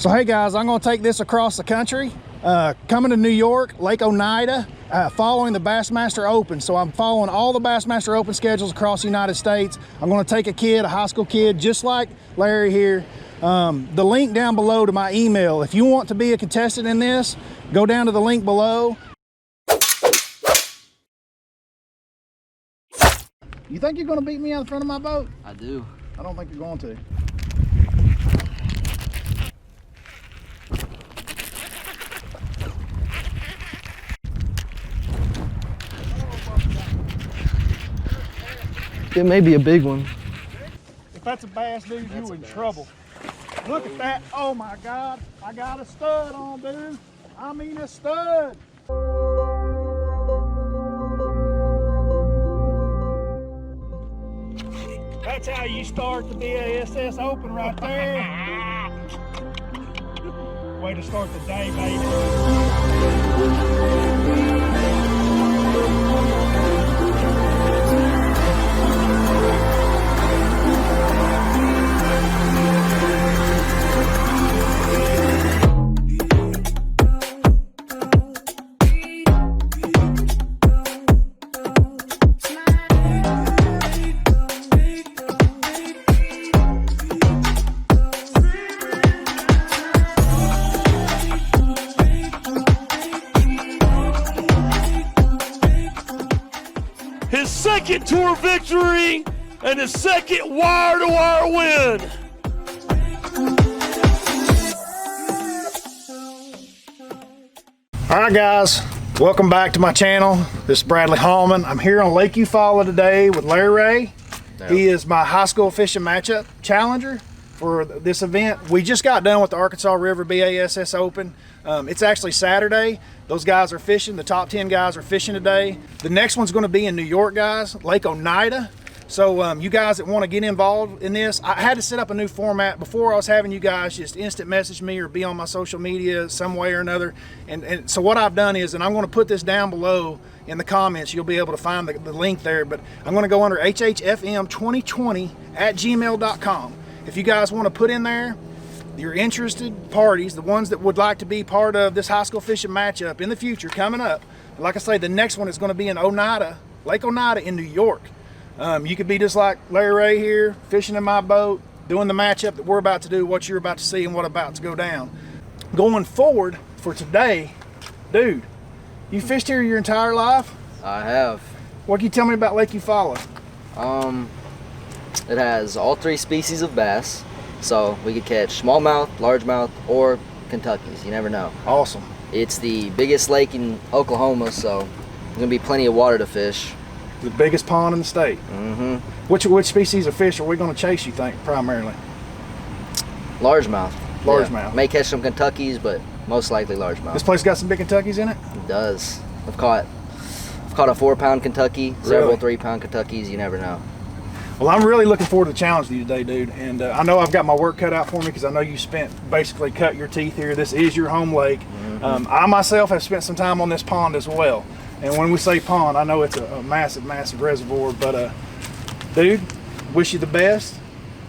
So hey guys, I'm gonna take this across the country. Coming to New York, Lake Oneida, following the Bassmaster Open. So I'm following all the Bassmaster Open schedules across the United States. I'm gonna take a kid, a high school kid, just like Larry here. The link down below to my email. If you want to be a contestant in this, go down to the link below. You think you're gonna beat me out the front of my boat? I do. I don't think you're going to. It may be a big one. If that's a bass, dude, you in trouble. Look at that. Oh my God. I got a stud on, dude. I mean a stud. That's how you start the BASS Open right there. Way to start the day, His second tour victory and his second wire-to-wire win. All right, guys, welcome back to my channel. This is Bradley Hallman. I'm here on Lake Eufaula today with Larry Ray. Yep. He is my high school fishing matchup challenger for this event. We just got done with the Arkansas River BASS Open. It's actually Saturday. Those guys are fishing. The top 10 guys are fishing today. The next one's going to be in New York, guys, Lake Oneida. So you guys that want to get involved in this, I had to set up a new format. Before I was having you guys just instant message me or be on my social media some way or another. And so what I've done is, and I'm going to put this down below in the comments, you'll be able to find the link there, but I'm going to go under HHFM2020@gmail.com. If you guys want to put in there your interested parties, the ones that would like to be part of this high school fishing matchup in the future coming up. Like I say, the next one is going to be in Oneida, Lake Oneida in New York. You could be just like Larry Ray here, fishing in my boat, doing the matchup that we're about to do, what you're about to see and what about to go down. Going forward for today, dude, you fished here your entire life? I have. What can you tell me about Lake Eufaula? It has all three species of bass. So we could catch smallmouth, largemouth, or Kentuckys. You never know. Awesome. It's the biggest lake in Oklahoma, so there's gonna be plenty of water to fish. The biggest pond in the state. Mm-hmm. Which species of fish are we gonna chase, you think, primarily? Largemouth. Largemouth. Yeah. May catch some Kentuckys, but most likely largemouth. This place got some big Kentuckys in it? It does. I've caught a 4-pound Kentucky, several 3-pound Kentuckys. You never know. Well, I'm really looking forward to the challenge with you today, dude. And I know I've got my work cut out for me because I know you basically cut your teeth here. This is your home lake. Mm-hmm. I myself have spent some time on this pond as well. And when we say pond, I know it's a massive, massive reservoir. But, dude, wish you the best.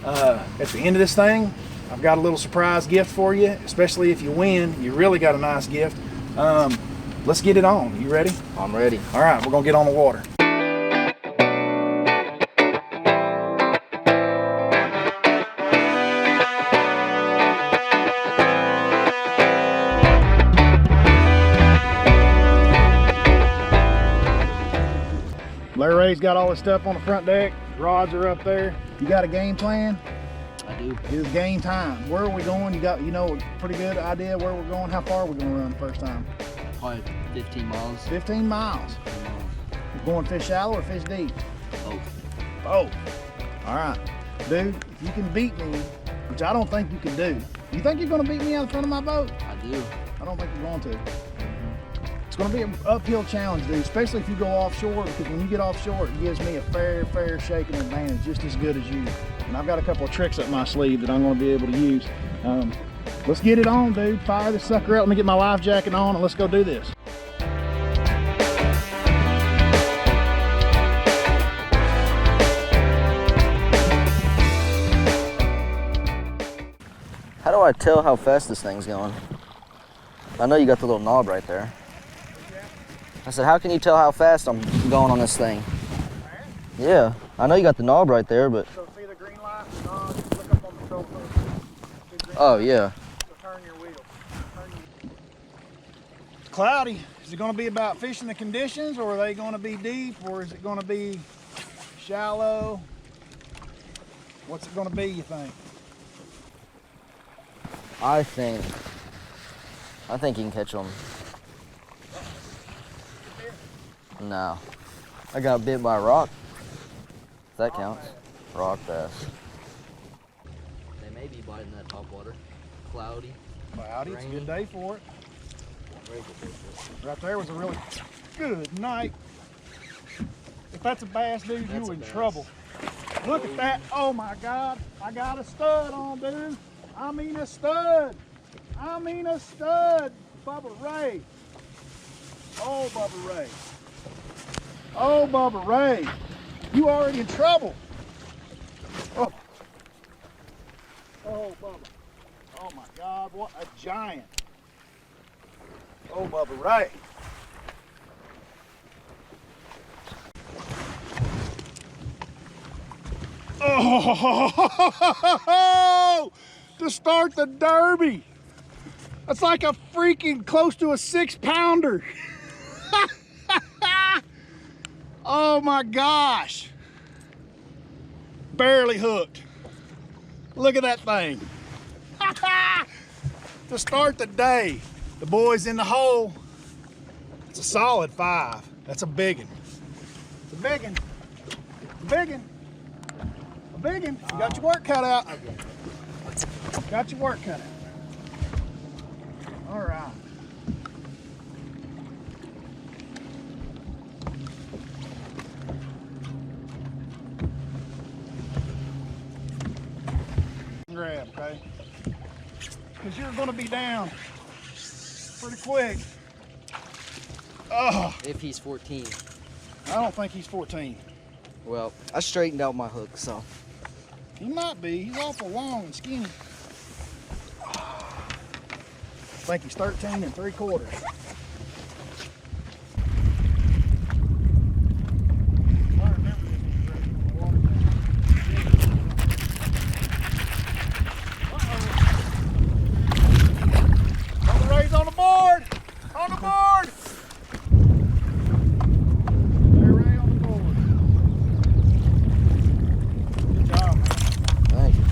At the end of this thing, I've got a little surprise gift for you, especially if you win. You really got a nice gift. Let's get it on. You ready? I'm ready. All right, we're going to get on the water. Larry Ray's got all his stuff on the front deck. Rods are up there. You got a game plan? I do. It's game time. Where are we going? You know a pretty good idea where we're going? How far are we going to run the first time? Probably 15 miles. 15 miles. We're going fish shallow or fish deep? Both. Both. All right. Dude, if you can beat me, which I don't think you can do. You think you're going to beat me out the front of my boat? I do. I don't think you're going to. It's going to be an uphill challenge, dude, especially if you go offshore, because when you get offshore, it gives me a fair shaking advantage, just as good as you. And I've got a couple of tricks up my sleeve that I'm going to be able to use. Let's get it on, dude. Fire this sucker up. Let me get my life jacket on and let's go do this. How do I tell how fast this thing's going? I know you got the little knob right there. I said, how can you tell how fast I'm going on this thing? Yeah, I know you got the knob right there, but... So see the green light? No, just look up on the control hook. Oh, yeah. So turn your wheel. It's cloudy. Is it going to be about fishing the conditions, or are they going to be deep, or is it going to be shallow? What's it going to be, you think? I think you can catch them. No. I got bit by a rock. If that counts. Rock bass. They may be biting that top water. Cloudy. Cloudy, it's a good day for it. Very good day for it. Right there was a really good night. If that's a bass, dude, That's you a in bass. trouble. Look at that. Oh my God. I got a stud on, dude. I mean a stud. I mean a stud. Bubba Ray. Oh, Bubba Ray. Oh, Bubba Ray. You already in trouble. Oh. Oh, Bubba. Oh my God, what a giant. Oh, Bubba Ray. Oh, to start the derby. That's like a freaking close to a 6-pounder. Oh my gosh. Barely hooked. Look at that thing. To start the day. The boys in the hole. It's a solid 5. That's a big one. It's a big one. It's a big one. A big one. You got your work cut out. Got your work cut out. All right. Grab, okay? Because you're going to be down pretty quick. Oh, If he's 14. I don't think he's 14. Well, I straightened out my hook, so. He might be. He's awful long and skinny. I think he's 13 3/4. Ray's on the board! On the board! There, Ray on the board. Good job, man. Thank you.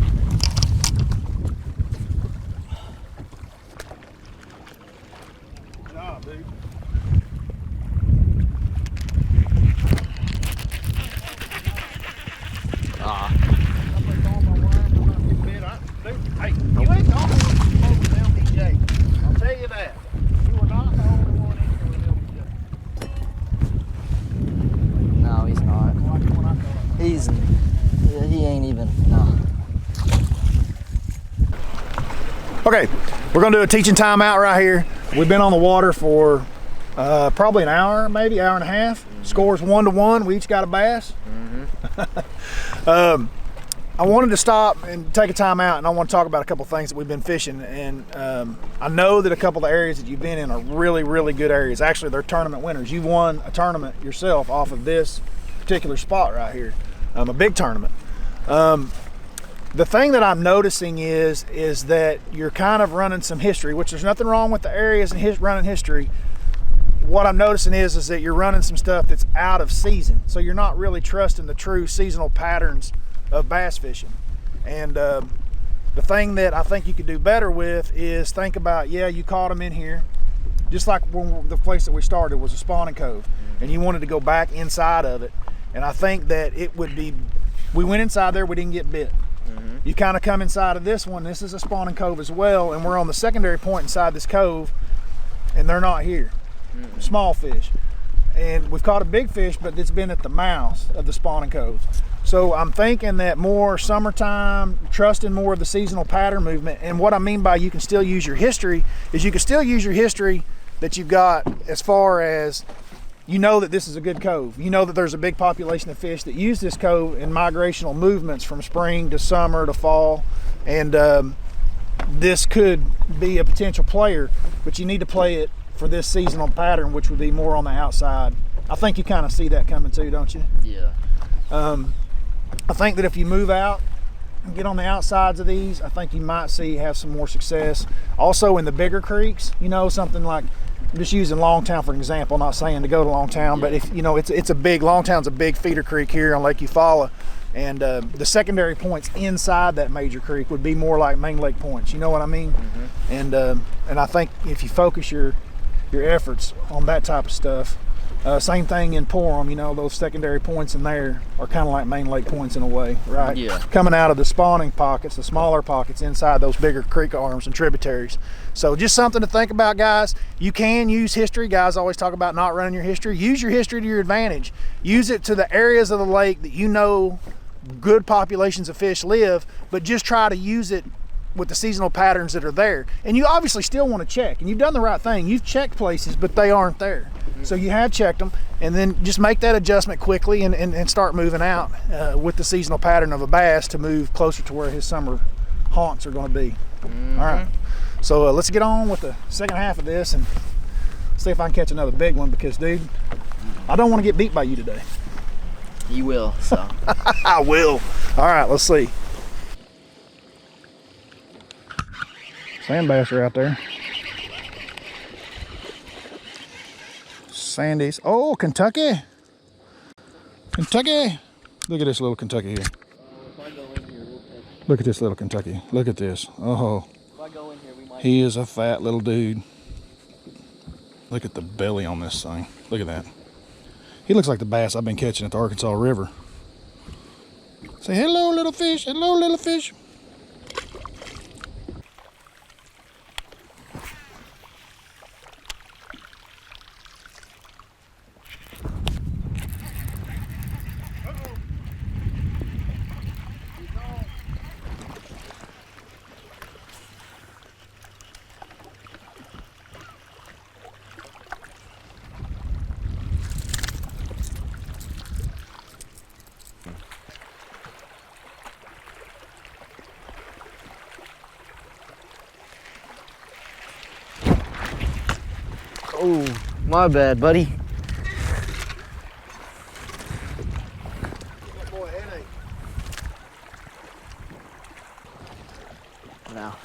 Good job, dude. Ah. Somebody's on my line, I'm not getting bit. Dude, hey, you ain't the only one supposed to LBJ. I'll tell you that. You were not the only one in here with LBJ. No, he's not. Like the one I thought. He ain't even, no. Okay, we're gonna do a teaching timeout right here. We've been on the water for probably an hour, maybe hour and a half. Scores 1-1. We each got a bass. I wanted to stop and take a time out, and I want to talk about a couple things that we've been fishing. And I know that a couple of the areas that you've been in are really, really good areas. Actually, they're tournament winners. You've won a tournament yourself off of this particular spot right here, a big tournament. The thing that I'm noticing is that you're kind of running some history, which there's nothing wrong with the areas and running history. What I'm noticing is that you're running some stuff that's out of season. So you're not really trusting the true seasonal patterns of bass fishing. And the thing that I think you could do better with is think about, yeah, you caught them in here. Just like when the place that we started was a spawning cove, and you wanted to go back inside of it. And I think that it would be, we went inside there, we didn't get bit. You kind of come inside of this one, this is a spawning cove as well, and we're on the secondary point inside this cove, and they're not here. Small fish. And we've caught a big fish, but it's been at the mouths of the spawning coves. So I'm thinking that more summertime, trusting more of the seasonal pattern movement. And what I mean by you can still use your history is you can still use your history that you've got as far as you know that this is a good cove. You know that there's a big population of fish that use this cove in migrational movements from spring to summer to fall. And this could be a potential player, but you need to play it for this seasonal pattern, which would be more on the outside. I think you kind of see that coming too, don't you? Yeah. I think that if you move out and get on the outsides of these, I think you might have some more success. Also in the bigger creeks, you know, something like, I'm just using Longtown for example, not saying to go to Longtown, but if, you know, it's a big, Longtown's a big feeder creek here on Lake Eufaula. And the secondary points inside that major creek would be more like main lake points. You know what I mean? Mm-hmm. And I think if you focus your efforts on that type of stuff, same thing in Porum. You know, those secondary points in there are kind of like main lake points in a way, right? Yeah. Coming out of the spawning pockets, the smaller pockets inside those bigger creek arms and tributaries. So just something to think about, guys. You can use history. Guys always talk about not running your history. Use your history to your advantage. Use it to the areas of the lake that you know good populations of fish live, but just try to use it with the seasonal patterns that are there. And you obviously still want to check, and you've done the right thing. You've checked places, but they aren't there. So you have checked them, and then just make that adjustment quickly and start moving out with the seasonal pattern of a bass to move closer to where his summer haunts are going to be. All right, so let's get on with the second half of this and see if I can catch another big one, because dude, I don't want to get beat by you today. You will, so. I will. All right, let's see. Sand bass are out there. Sandies. Oh, Kentucky. Kentucky. Look at this little Kentucky here. If I go in here, we'll take. Look at this little Kentucky. Look at this. Oh. If I go in here, we might. He is a fat little dude. Look at the belly on this thing. Look at that. He looks like the bass I've been catching at the Arkansas River. Say hello, little fish. Hello, little fish. Oh, my bad, buddy. Boy, headache. Now.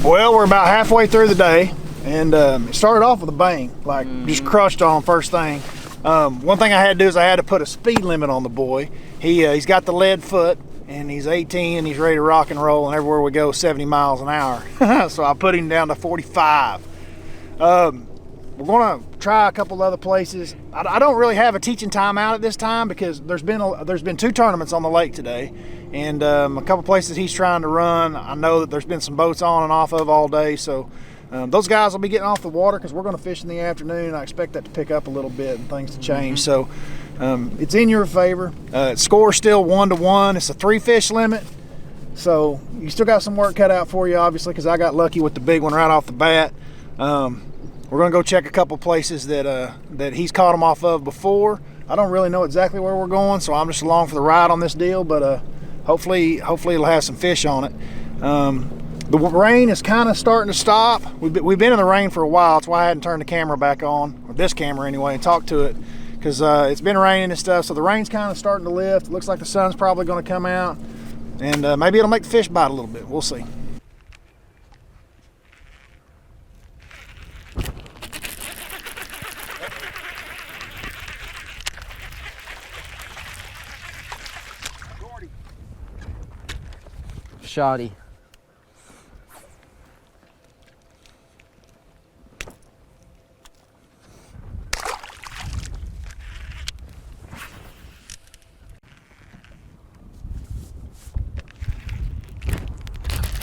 Well, we're about halfway through the day, and it started off with a bang, like just crushed on first thing. One thing I had to do is I had to put a speed limit on the boy. He's got the lead foot, and he's 18, and he's ready to rock and roll, and everywhere we go 70 miles an hour. So I put him down to 45. We're gonna try a couple other places. I don't really have a teaching time out at this time, because there's been 2 tournaments on the lake today, and a couple places he's trying to run. I know that there's been some boats on and off of all day, so those guys will be getting off the water, because we're going to fish in the afternoon. I expect that to pick up a little bit and things to change. So it's in your favor. Score's still 1-1. It's a 3-fish limit, so you still got some work cut out for you, obviously, because I got lucky with the big one right off the bat. We're gonna go check a couple places that he's caught them off of before. I don't really know exactly where we're going, so I'm just along for the ride on this deal, but hopefully it'll have some fish on it. The rain is kind of starting to stop. We've been in the rain for a while. That's why I hadn't turned the camera back on, or this camera anyway, and talked to it, because it's been raining and stuff, so the rain's kind of starting to lift. It looks like the sun's probably gonna come out, and maybe it'll make the fish bite a little bit. We'll see. Shoddy.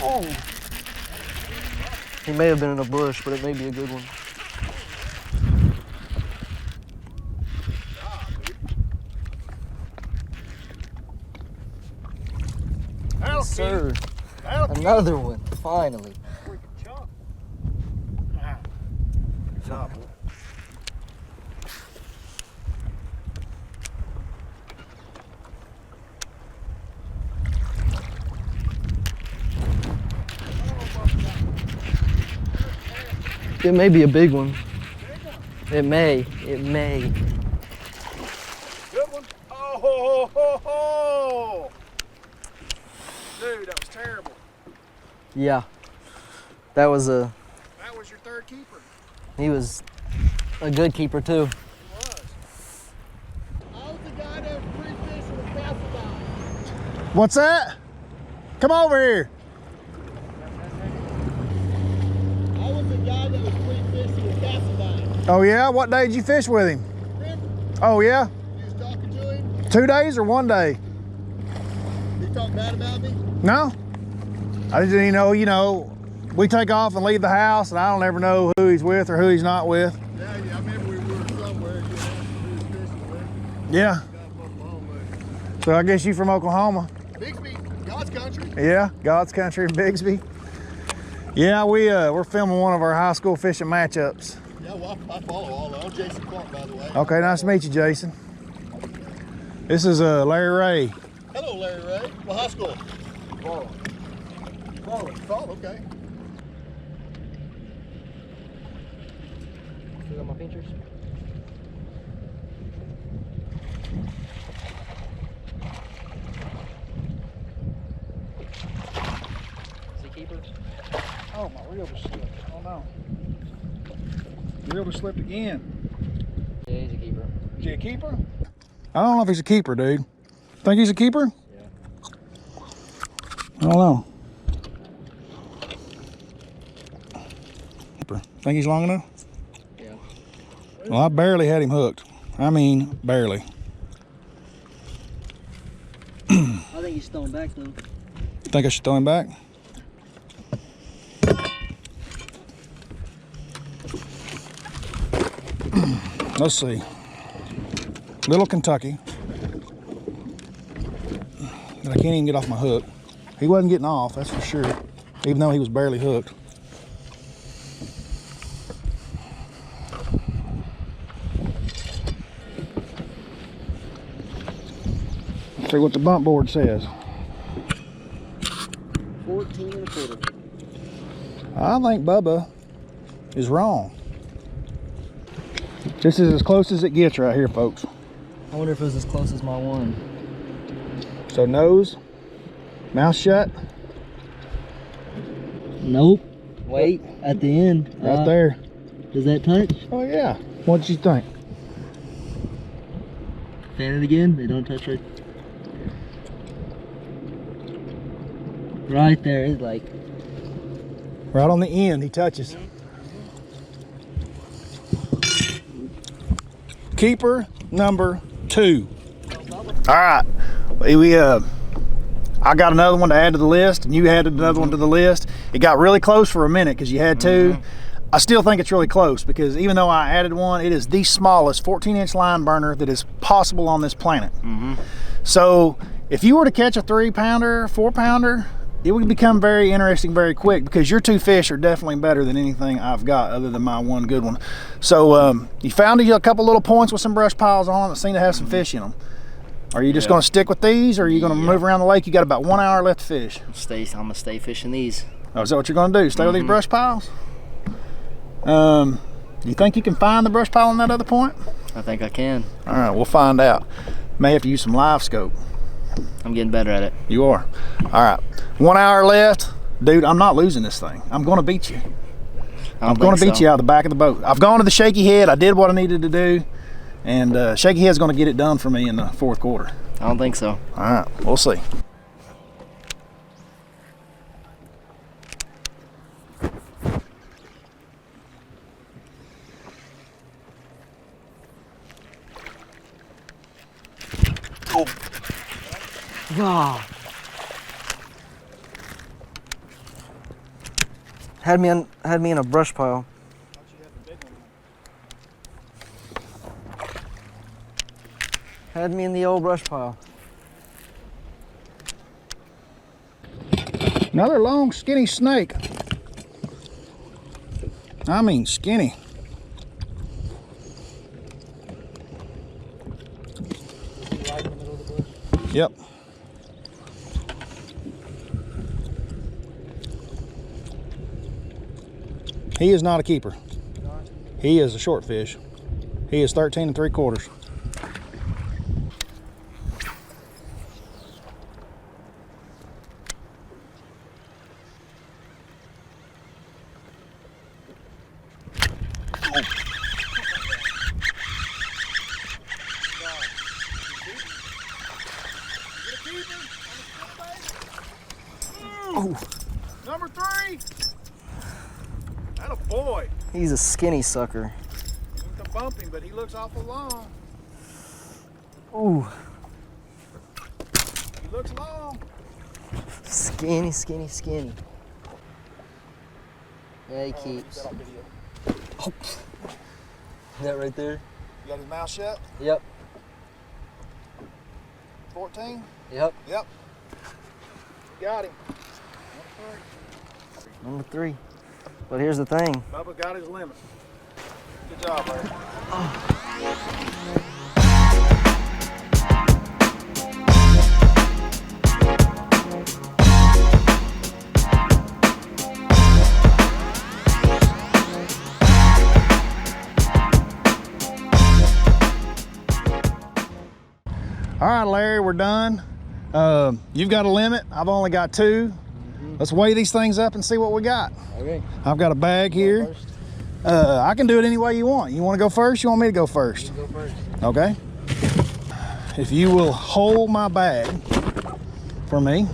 Oh, He may have been in a bush, but it may be a good one. Yes, sir. Another one, finally. It may be a big one. It may. Good one. Oh, dude, that was terrible. Yeah. That was your third keeper. he was a good keeper too. He was. I was the guy that was free fishing with Castledine. What's that? Come over here. I was the guy that was free fishing with Castledine. Oh yeah? What day did you fish with him? Oh yeah? You was talking to him? 2 days or 1 day? Did he talk bad about me? No. I didn't even know, we take off and leave the house and I don't ever know who he's with or who he's not with. Yeah, I remember we were somewhere. You asked who was fishing with. Yeah. Got from Oklahoma. So I guess you from Oklahoma. Bixby, God's country. Yeah, God's country in Bixby. Yeah, we're filming one of our high school fishing matchups. Yeah, well, I follow all that. I'm Jason Clark, by the way. Okay, nice to meet you, Jason. This is Larry Ray. Hello, Larry Ray. What high school? Fall, okay. Still got my pinchers? Is he keeper? Oh, my reel just slipped. Oh no. Reel just slipped again. Yeah, he's a keeper. Is he a keeper? I don't know if he's a keeper, dude. Think he's a keeper? Yeah. I don't know. Keeper. Think he's long enough? Yeah. Well, I barely had him hooked. I mean, barely. I think he's throwing back though. Think I should throw him back? Let's see. Little Kentucky. But I can't even get off my hook. He wasn't getting off, that's for sure. Even though he was barely hooked. Let's see what the bump board says. 14 and a quarter. I think Bubba is wrong. This is as close as it gets right here, folks. I wonder if it was as close as my one. So nose, mouth shut. Nope. Wait, at the end. Right there. Does that touch? Oh yeah. What'd you think? Fan it again. They don't touch right. Right there is like. Right on the end, he touches. Keeper number 2. All right, I got another one to add to the list, and you added another one to the list. It got really close for a minute because you had 2. I still think it's really close because even though I added one, it is the smallest 14-inch line burner that is possible on this planet. So if you were to catch a 3-pounder, 4-pounder, it would become very interesting very quick because your 2 fish are definitely better than anything I've got other than my one good one. So you found a couple little points with some brush piles on them that seem to have some fish in them. Are you just going to stick with these, or are you going to move around the lake? You got about 1 hour left to fish. I'm gonna stay fishing these. Oh, is that what you're going to do? Stay with these brush piles? You think you can find the brush pile on that other point? I think I can. All right, we'll find out. May have to use some live scope. I'm getting better at it. You are. All right, 1 hour left. Dude, I'm not losing this thing. I'm going to beat you. I'm going to beat you out of the back of the boat. I've gone to the shaky head. I did what I needed to do. And shaky head's going to get it done for me in the 4th quarter. I don't think so. All right, we'll see. God. Had me in a brush pile. Had me in the old brush pile. Another long, skinny snake. I mean, skinny. Right in the middle of the bush. Yep. He is not a keeper. He is a short fish. He is 13 3/4. Number 3. That a boy. He's a skinny sucker. You can bump him, but he looks awful long. Ooh. He looks long. Skinny, skinny, skinny. Yeah, he keeps. Oh. That right there? You got his mouth shut? Yep. 14? Yep. Yep. Got him. Number 3. But here's the thing. Bubba got his limit. Good job, Larry. All right, Larry, we're done. You've got a limit. I've only got 2. Let's weigh these things up and see what we got. Okay. I've got a bag here. I can do it any way you want. You want to go first? You want me to go first? You go first. Okay. If you will hold my bag for me.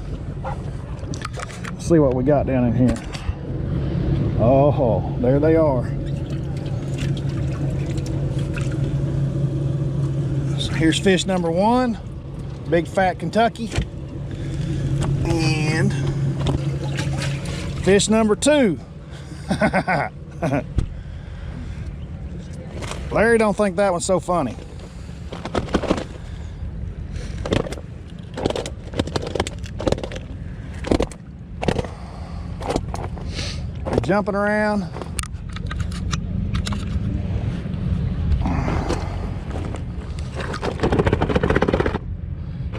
Let's see what we got down in here. Oh, there they are. So here's fish number 1, big fat Kentucky. And fish number 2. Larry don't think that one's so funny. You're jumping around.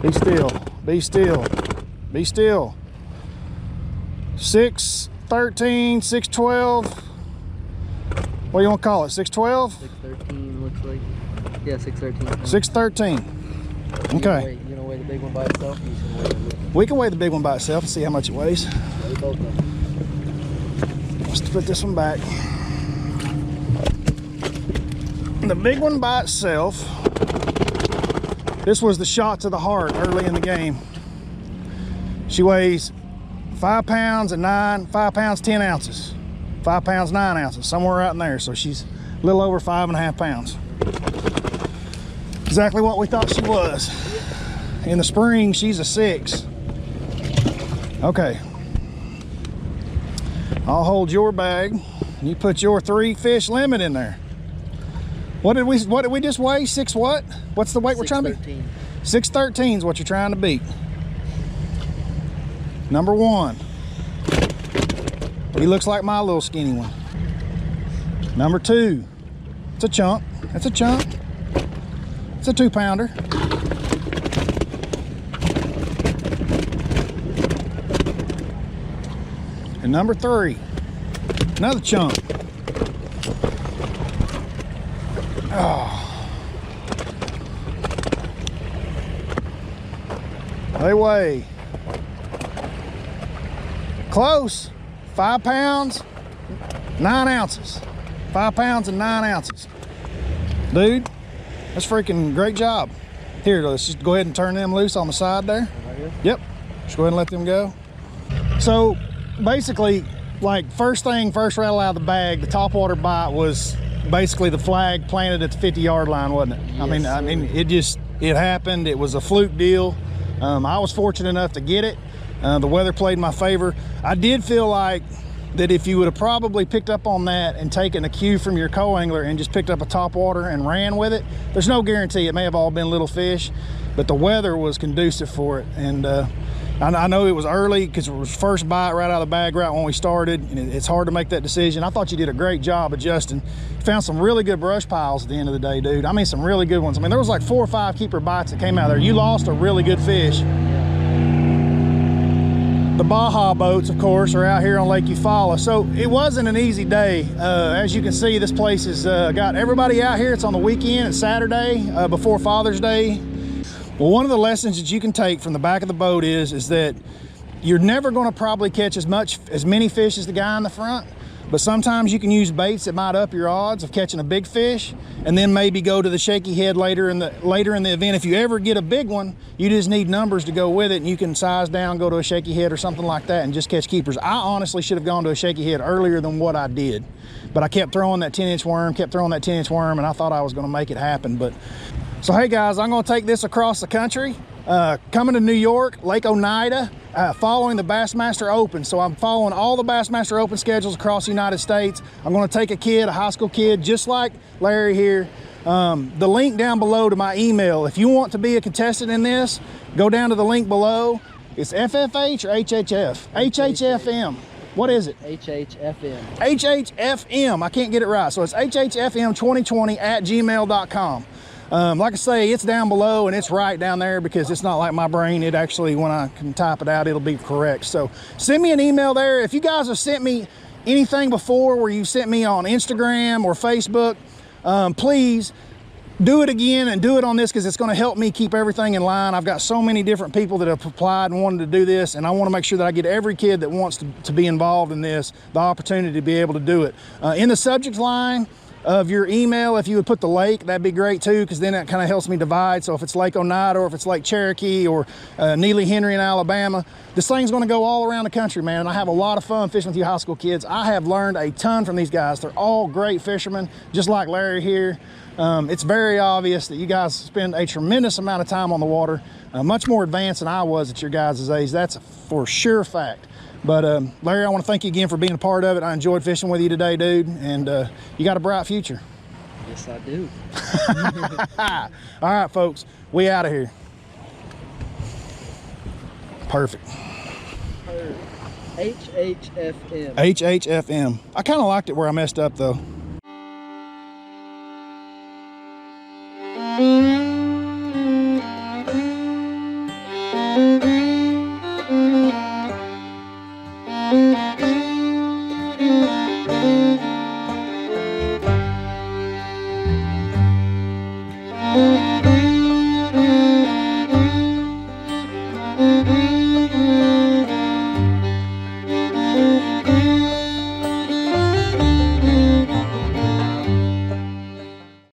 Be still, be still, be still. 613, 612. What do you want to call it? 612? 613 looks like. Yeah, 613. 613. Okay. You gonna weigh the big one by itself? Or you gonna weigh the We can weigh the big one by itself and see how much it weighs. weigh both of them? Let's put this one back. The big one by itself. This was the shot to the heart early in the game. She weighs 5 pounds and 5 pounds 10 ounces, 5 pounds 9 ounces, somewhere out in there. So she's a little over 5.5 pounds. Exactly what we thought she was. In the spring, she's a 6. Okay. I'll hold your bag. You put your 3 fish limit in there. What did we just weigh? 6 what? What's the weight we're trying to beat? 613 is what you're trying to beat. Number 1. He looks like my little skinny one. Number 2. It's a chunk. It's a chunk. It's a 2-pounder. And number 3. Another chunk. Oh. They weigh close. 5 pounds, 9 ounces. 5 pounds and 9 ounces. Dude, that's freaking great job. Here, let's just go ahead and turn them loose on the side there. Right here? Yep, just go ahead and let them go. So basically, like first rattle out of the bag, the topwater bite was basically the flag planted at the 50-yard line, wasn't it? Yes, I mean, it happened. It was a fluke deal. I was fortunate enough to get it. The weather played in my favor. I did feel like that if you would have probably picked up on that and taken a cue from your co-angler and just picked up a top water and ran with it, there's no guarantee. It may have all been little fish, but the weather was conducive for it. And I know it was early because it was first bite right out of the bag right when we started, and it's hard to make that decision. I thought you did a great job adjusting. Found some really good brush piles at the end of the day, dude. I mean, some really good ones. I mean, there was like 4 or 5 keeper bites that came out there. You lost a really good fish. The Baja boats, of course, are out here on Lake Eufaula, so it wasn't an easy day. As you can see, this place has got everybody out here. It's on the weekend. It's Saturday before Father's Day. Well, one of the lessons that you can take from the back of the boat is that you're never going to probably catch as many fish as the guy in the front, but sometimes you can use baits that might up your odds of catching a big fish, and then maybe go to the shaky head later in the event. If you ever get a big one, you just need numbers to go with it, and you can size down, go to a shaky head or something like that, and just catch keepers. I honestly should have gone to a shaky head earlier than what I did, but I kept throwing that 10-inch worm, and I thought I was going to make it happen. But so hey guys, I'm going to take this across the country, coming to New York, Lake Oneida, following the Bassmaster Open. So I'm following all the Bassmaster Open schedules across the United States. I'm going to take a kid, a high school kid, just like Larry here. The link down below to my email. If you want to be a contestant in this, go down to the link below. It's FFH or HHF? HHFM. What is it? HHFM. HHFM. I can't get it right. So it's HHFM2020@gmail.com. Like I say, it's down below and it's right down there because it's not like my brain. It actually, when I can type it out, it'll be correct. So send me an email there. If you guys have sent me anything before where you sent me on Instagram or Facebook, please do it again and do it on this, because it's going to help me keep everything in line. I've got so many different people that have applied and wanted to do this, and I want to make sure that I get every kid that wants to be involved in this the opportunity to be able to do it. In the subject line of your email, if you would put the lake, that'd be great too, because then that kind of helps me divide. So if it's Lake Oneida or if it's Lake Cherokee or Neely Henry in Alabama, this thing's going to go all around the country, man. And I have a lot of fun fishing with you high school kids. I have learned a ton from these guys. They're all great fishermen, just like Larry here. It's very obvious that you guys spend a tremendous amount of time on the water, much more advanced than I was at your guys' age. That's for sure fact. But Larry, I want to thank you again for being a part of it. I enjoyed fishing with you today, dude, and you got a bright future. Yes, I do. All right, folks, we out of here. Perfect. HHFM. HHFM. I kind of liked it where I messed up, though.